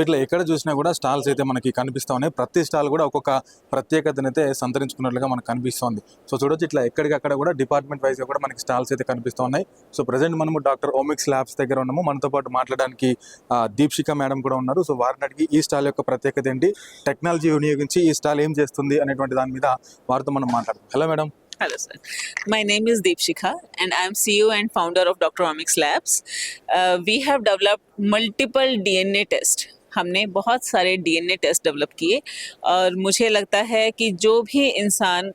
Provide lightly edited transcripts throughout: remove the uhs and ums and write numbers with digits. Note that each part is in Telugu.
ఇట్లా ఎక్కడ చూసినా కూడా స్టాల్స్ అయితే మనకి కనిపిస్తూ ఉన్నాయి. ప్రతి స్టాల్ కూడా ఒక్కొక్క ప్రత్యేకతనైతే సంతరించుకున్నట్లుగా మనకు కనిపిస్తుంది. సో చూడొచ్చు ఇట్లా ఎక్కడికక్కడ కూడా డిపార్ట్మెంట్ వైజ్గా కూడా మనకి స్టాల్స్ అయితే కనిపిస్తూ ఉన్నాయి. సో ప్రజెంట్ మనము డాక్టర్ ఓమిక్స్ ల్యాబ్స్ దగ్గర ఉన్నాము. మనతో పాటు మాట్లాడడానికి దీప్షిక మేడం కూడా ఉన్నారు. సో వారిని అడిగి ఈ స్టాల్ యొక్క ప్రత్యేకత ఏంటి, టెక్నాలజీ వినియోగించి ఈ స్టాల్ ఏం చేస్తుంది అనేటువంటి దాని మీద వారితో మనం మాట్లాడదాం. Hello madam. Hello, sir. My name is Deepshikha, and I am CEO and founder of Dr. Omics Labs. We have developed multiple DNA test. हमने बहुत सारे DNA टेस्ट डेवलप किए और मुझे लगता है कि जो भी इंसान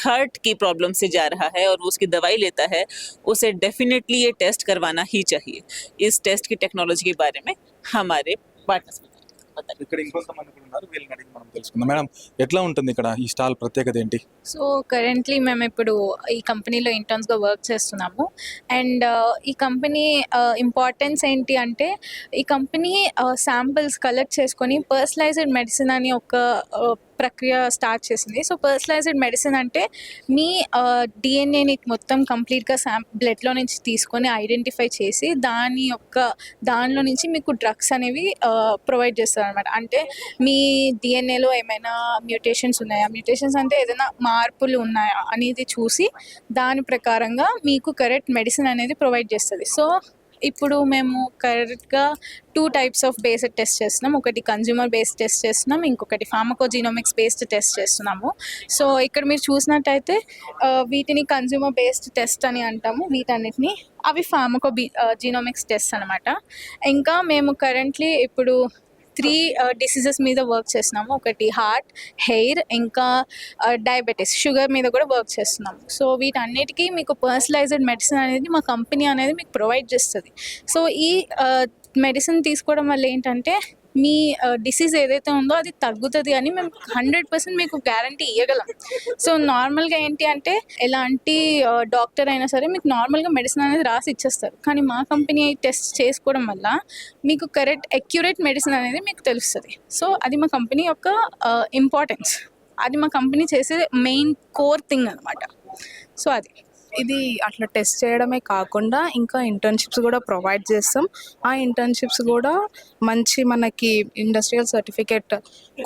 हार्ट की प्रॉब्लम से जा रहा है और वो उसकी दवाई लेता है, उसे डेफिनेटली ये टेस्ट करवाना ही चाहिए. इस टेस्ट की टेक्नोलॉजी के बारे में हमारे पार्टनर्स ఇక్కడ ఇంకొంతమంది కూడా ఉన్నారు, వీళ్ళని అడిగి మనం తెలుసుకుందాం. మేడం, ఎట్లా ఉంటుంది ఇక్కడ ఈ స్టాల్ ప్రత్యేకత ఏంటి? సో కరెంట్లీ మేము ఇప్పుడు ఈ కంపెనీలో ఇంటర్న్స్గా వర్క్ చేస్తున్నాము. అండ్ ఈ కంపెనీ ఇంపార్టెన్స్ ఏంటి అంటే, ఈ కంపెనీ శాంపిల్స్ కలెక్ట్ చేసుకొని పర్సనలైజ్డ్ మెడిసిన్ అని ఒక ప్రక్రియ స్టార్ట్ చేసింది. సో పర్సనలైజ్డ్ మెడిసిన్ అంటే మీ డిఎన్ఏని మొత్తం కంప్లీట్గా బ్లడ్లో నుంచి తీసుకొని ఐడెంటిఫై చేసి దానిలో నుంచి మీకు డ్రగ్స్ అనేవి ప్రొవైడ్ చేస్తారు అనమాట. అంటే మీ డిఎన్ఏలో ఏమైనా మ్యూటేషన్స్ ఉన్నాయా, మ్యూటేషన్స్ అంటే ఏదైనా మార్పులు ఉన్నాయా అనేది చూసి దాని ప్రకారంగా మీకు కరెక్ట్ మెడిసిన్ అనేది ప్రొవైడ్ చేస్తుంది. సో ఇప్పుడు మేము కరెక్ట్గా 2 types ఆఫ్ బేస్డ్ టెస్ట్ చేస్తున్నాం. ఒకటి కన్జ్యూమర్ బేస్డ్ టెస్ట్ చేస్తున్నాం, ఇంకొకటి ఫార్మకోజీనోమిక్స్ బేస్డ్ టెస్ట్ చేస్తున్నాము. సో ఇక్కడ మీరు చూసినట్టయితే వీటిని కన్జ్యూమర్ బేస్డ్ టెస్ట్ అని అంటాము. వీటన్నిటిని అవి జీనోమిక్స్ టెస్ట్ అనమాట. ఇంకా మేము కరెంట్లీ ఇప్పుడు 3 డిసీజెస్ మీద వర్క్ చేస్తున్నాము. ఒకటి హార్ట్, హెయిర్, ఇంకా డయాబెటీస్, షుగర్ మీద కూడా వర్క్ చేస్తున్నాము. సో వీటన్నిటికీ మీకు పర్సనలైజ్డ్ మెడిసిన్ అనేది మా కంపెనీ అనేది మీకు ప్రొవైడ్ చేస్తుంది. సో ఈ మెడిసిన్ తీసుకోవడం వల్ల ఏంటంటే మీ డిసీజ్ ఏదైతే ఉందో అది తగ్గుతుంది అని మేము 100% మీకు గ్యారంటీ ఇవ్వగలం. సో నార్మల్గా ఏంటి అంటే ఎలాంటి డాక్టర్ అయినా సరే మీకు నార్మల్గా మెడిసిన్ అనేది రాసి ఇచ్చేస్తారు. కానీ మా కంపెనీ టెస్ట్ చేసుకోవడం వల్ల మీకు కరెక్ట్ అక్యురేట్ మెడిసిన్ అనేది మీకు తెలుస్తుంది. సో అది మా కంపెనీ యొక్క ఇంపార్టెన్స్, అది మా కంపెనీ చేసే మెయిన్ కోర్ థింగ్ అనమాట. సో అది ఇది అట్లా టెస్ట్ చేయడమే కాకుండా ఇంకా ఇంటర్న్షిప్స్ కూడా ప్రొవైడ్ చేస్తాం. ఆ ఇంటర్న్షిప్స్ కూడా మంచి మనకి industrial certificate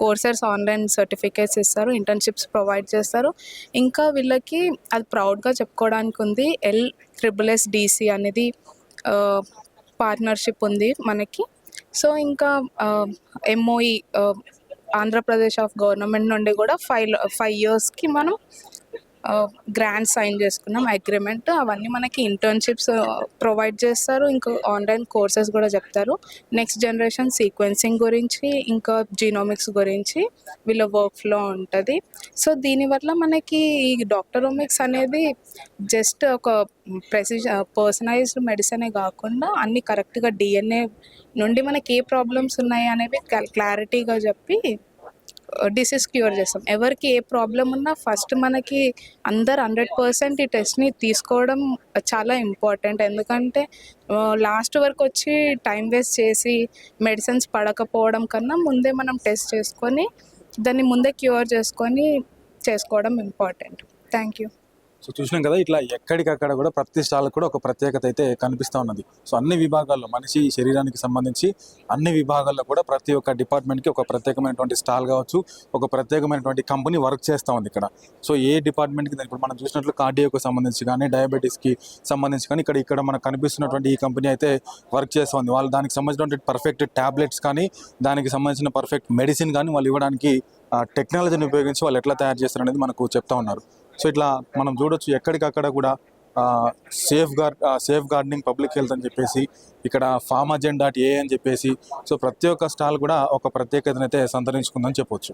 courses, online certificates ఇస్తారు, ఇంటర్న్షిప్స్ ప్రొవైడ్ చేస్తారు. ఇంకా వీళ్ళకి అది ప్రౌడ్గా చెప్పుకోవడానికి ఉంది, LSSDC అనేది పార్ట్నర్షిప్ ఉంది మనకి. సో ఇంకా MOE ఆంధ్రప్రదేశ్ ఆఫ్ గవర్నమెంట్ నుండి కూడా 5 yearsకి మనం గ్రాంట్ సైన్ చేసుకున్నాం, అగ్రిమెంట్. అవన్నీ మనకి ఇంటర్న్షిప్స్ ప్రొవైడ్ చేస్తారు, ఇంకా ఆన్లైన్ కోర్సెస్ కూడా చెప్తారు. నెక్స్ట్ జనరేషన్ సీక్వెన్సింగ్ గురించి, ఇంకా జీనోమిక్స్ గురించి వీళ్ళ వర్క్ ఫ్లో ఉంటుంది. సో దీనివల్ల మనకి ఈ డాక్టర్ ఓమిక్స్ అనేది జస్ట్ ఒక పర్సనలైజ్డ్ మెడిసినే కాకుండా అన్ని కరెక్ట్గా డిఎన్ఏ నుండి మనకి ఏ ప్రాబ్లమ్స్ ఉన్నాయి అనేవి క్లారిటీగా చెప్పి డిసీజ్ క్యూర్ చేస్తాం. ఎవరికి ఏ ప్రాబ్లం ఉన్నా ఫస్ట్ మనకి 100% ఈ టెస్ట్ని తీసుకోవడం చాలా ఇంపార్టెంట్. ఎందుకంటే లాస్ట్ వరకు వచ్చి టైం వేస్ట్ చేసి మెడిసిన్స్ పడకపోవడం కన్నా ముందే మనం టెస్ట్ చేసుకొని దాన్ని ముందే క్యూర్ చేసుకోవడం ఇంపార్టెంట్. Thank you. సో చూసినాం కదా, ఇట్లా ఎక్కడికక్కడ కూడా ప్రతి స్టాల్ కూడా ఒక ప్రత్యేకత అయితే కనిపిస్తూ ఉన్నది. సో అన్ని విభాగాల్లో మనిషి శరీరానికి సంబంధించి అన్ని విభాగాల్లో కూడా ప్రతి ఒక్క డిపార్ట్మెంట్కి ఒక ప్రత్యేకమైనటువంటి స్టాల్ కావచ్చు, ఒక ప్రత్యేకమైనటువంటి కంపెనీ వర్క్ చేస్తూ ఉంది ఇక్కడ. సో ఏ డిపార్ట్మెంట్కి ఇప్పుడు మనం చూసినట్లు కార్డియోకి సంబంధించి కానీ, డయాబెటీస్కి సంబంధించి కానీ ఇక్కడ మనకు కనిపిస్తున్నటువంటి ఈ కంపెనీ అయితే వర్క్ చేస్తూ ఉంది. వాళ్ళు దానికి సంబంధించినటువంటి పర్ఫెక్ట్ ట్యాబ్లెట్స్ కానీ, దానికి సంబంధించిన పర్ఫెక్ట్ మెడిసిన్ కానీ వాళ్ళు ఇవ్వడానికి టెక్నాలజీని ఉపయోగించి వాళ్ళు ఎట్లా తయారు చేస్తారు అనేది మనకు చెప్తా ఉన్నారు. సో ఇట్లా మనం చూడొచ్చు ఎక్కడికక్కడ కూడా సేఫ్ గార్డెనింగ్ పబ్లిక్ హెల్త్ అని చెప్పేసి, ఇక్కడ pharmagen.a అని చెప్పేసి, సో ప్రతి ఒక్క స్టాల్ కూడా ఒక ప్రత్యేకతనైతే సంతరించుకుందని చెప్పొచ్చు.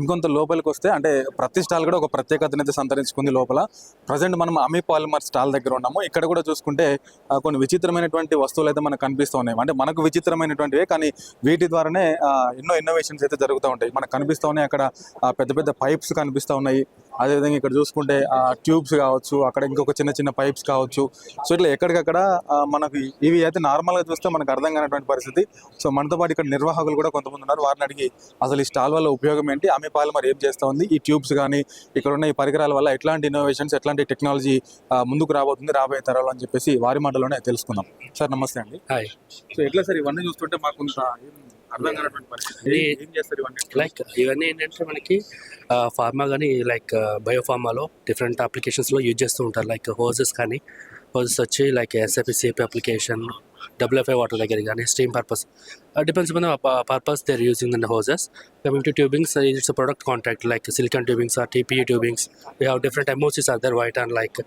ఇంకొంత లోపలికి వస్తే అంటే ప్రతి స్టాల్ కూడా ఒక ప్రత్యేకతనైతే సంతరించుకుంది లోపల. ప్రజెంట్ మనం అమీ పాలిమర్ స్టాల్ దగ్గర ఉన్నాము. ఇక్కడ కూడా చూసుకుంటే కొన్ని విచిత్రమైనటువంటి వస్తువులు అయితే మనకు కనిపిస్తూ ఉన్నాయి. అంటే మనకు విచిత్రమైనటువంటివే కానీ వీటి ద్వారానే ఎన్నో ఇన్నోవేషన్స్ అయితే జరుగుతూ ఉంటాయి. మనకు కనిపిస్తూ ఉన్నాయి అక్కడ పెద్ద పెద్ద పైప్స్ కనిపిస్తూ ఉన్నాయి. అదేవిధంగా ఇక్కడ చూసుకుంటే ట్యూబ్స్ కావచ్చు, అక్కడ ఇంకొక చిన్న చిన్న పైప్స్ కావచ్చు. సో ఇట్లా ఎక్కడికక్కడ మనకి ఇవి అయితే నార్మల్గా చూస్తే మనకు అర్థం కానటువంటి పరిస్థితి. సో మనతో పాటు ఇక్కడ నిర్వాహకులు కూడా కొంతమంది ఉన్నారు. వారిని అడిగి అసలు ఈ స్టాల్ వల్ల ఉపయోగం ఏంటి, అమీ పాలిమర్ ఏం చేస్తూ ఉంది, ఈ ట్యూబ్స్ కానీ ఇక్కడ ఉన్న ఈ పరికరాల వల్ల ఎట్లాంటి ఇన్నోవేషన్స్, ఎట్లాంటి టెక్నాలజీ ముందుకు రాబోతుంది రాబోయే తరాలు అని చెప్పేసి వారి మాటలోనే తెలుసుకుందాం. సార్ నమస్తే అండి. హాయ్. సో ఎట్లా సార్ ఇవన్నీ చూస్తుంటే మాకు కొంత అర్థం కానటువంటి పరిస్థితి, ఏం చేస్తారు ఇవన్నీ? లైక్ ఇవన్నీ ఏంటంటే మనకి ఫార్మా కానీ లైక్ బయోఫార్మాలో డిఫరెంట్ అప్లికేషన్స్లో యూజ్ చేస్తూ ఉంటారు. లైక్ హోజెస్ కానీ హోజెస్ వచ్చి like SIP CP application, WFI water దగ్గర కానీ steam purpose depends on purpose they are using in the hoses. Coming to tubings, it's a product contract like silicon tubings or TPE tubings. We have different MOCs are there, white and like,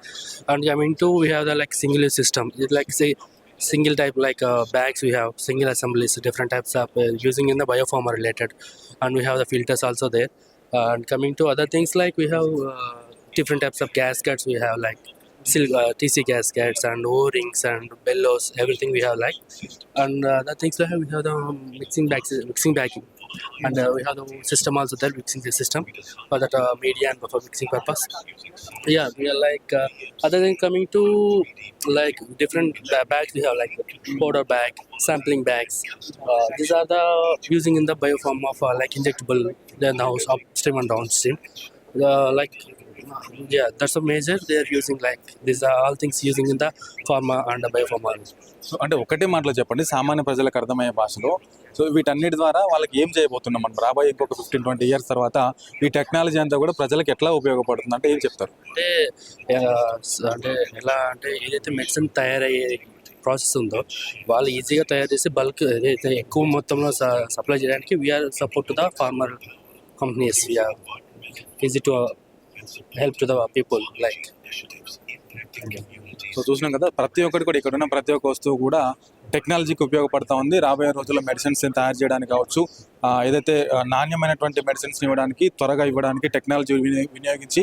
and coming to we have the like single use system. It's like say single type like bags, we have single assemblies, different types of using in the biopharma related, and we have the filters also there. And coming to other things like we have different types of gaskets, we have like TC gaskets and O-rings and bellows, everything we have like. And other things we have the mixing bagging, and we have the system also there, mixing the system for that media and for mixing purpose. Yeah, we are like other than coming to like different bags, we have like powder bag, sampling bags. These are the using in the bioform of like injectable, then house upstream and downstream. Like yeah, that's a major they are using, like these are all things using in the pharma and the biopharma. So అంటే ఒకటే మాటలో చెప్పండి సామాన్య ప్రజలకు అర్థమయ్యే భాషలో. సో వీటన్నిటి ద్వారా వాళ్ళకి ఏం చేయబోతున్నాం మనం రాబోయే ఇంకొక 15-20 ఇయర్స్ తర్వాత ఈ టెక్నాలజీ అంతా కూడా ప్రజలకు ఎట్లా ఉపయోగపడుతుంది అంటే ఏం చెప్తారు? అంటే అంటే ఎలా అంటే ఏదైతే మెడిసిన్ తయారయ్యే ప్రాసెస్ ఉందో వాళ్ళు ఈజీగా తయారు చేసి బల్క్ ఏదైతే ఎక్కువ మొత్తంలో సప్లై చేయడానికి we are support to the farmer companies, we are easy to help to the people like. So చూసినాం కదా ప్రతి ఒక్కటి కూడా ఇక్కడ ఉన్న ప్రతి ఒక్క వస్తువు కూడా టెక్నాలజీకి ఉపయోగపడతా ఉంది. రాబోయే రోజుల్లో మెడిసిన్స్ తయారు చేయడానికి కావచ్చు, ఏదైతే నాణ్యమైనటువంటి మెడిసిన్స్ ఇవ్వడానికి త్వరగా ఇవ్వడానికి టెక్నాలజీ వినియోగించి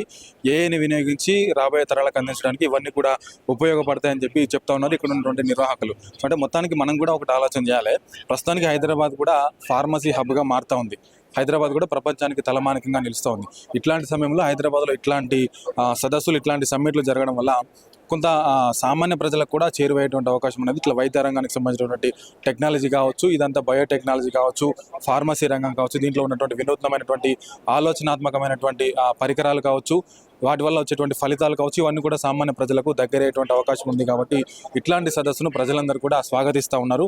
ఏఐని వినియోగించి రాబోయే తరాలకు అందించడానికి ఇవన్నీ కూడా ఉపయోగపడతాయని చెప్పి చెప్తా ఉన్నారు ఇక్కడ ఉన్నటువంటి నిర్వాహకులు. సో అంటే మొత్తానికి మనం కూడా ఒకటి ఆలోచన చేయాలి. ప్రస్తుతానికి హైదరాబాద్ కూడా ఫార్మసీ హబ్గా మారుతూ ఉంది. హైదరాబాద్ కూడా ప్రపంచానికి తలమానికంగా నిలుస్తూ ఉంది. ఇట్లాంటి సమయంలో హైదరాబాద్లో ఇట్లాంటి సదస్సులు, ఇట్లాంటి సమ్మిట్లు జరగడం వల్ల కొంత సామాన్య ప్రజలకు కూడా చేరువయ్యేటువంటి అవకాశం ఉన్నది. ఇట్లా వైద్య రంగానికి సంబంధించినటువంటి టెక్నాలజీ కావచ్చు, ఇదంతా బయోటెక్నాలజీ కావచ్చు, ఫార్మసీ రంగం కావచ్చు, దీంట్లో ఉన్నటువంటి వినూత్నమైనటువంటి ఆలోచనాత్మకమైనటువంటి పరికరాలు కావచ్చు, వాటి వల్ల వచ్చేటువంటి ఫలితాలు కావచ్చు, ఇవన్నీ కూడా సామాన్య ప్రజలకు దగ్గరయ్యేటువంటి అవకాశం ఉంది. కాబట్టి ఇట్లాంటి సదస్సును ప్రజలందరూ కూడా స్వాగతిస్తూ ఉన్నారు.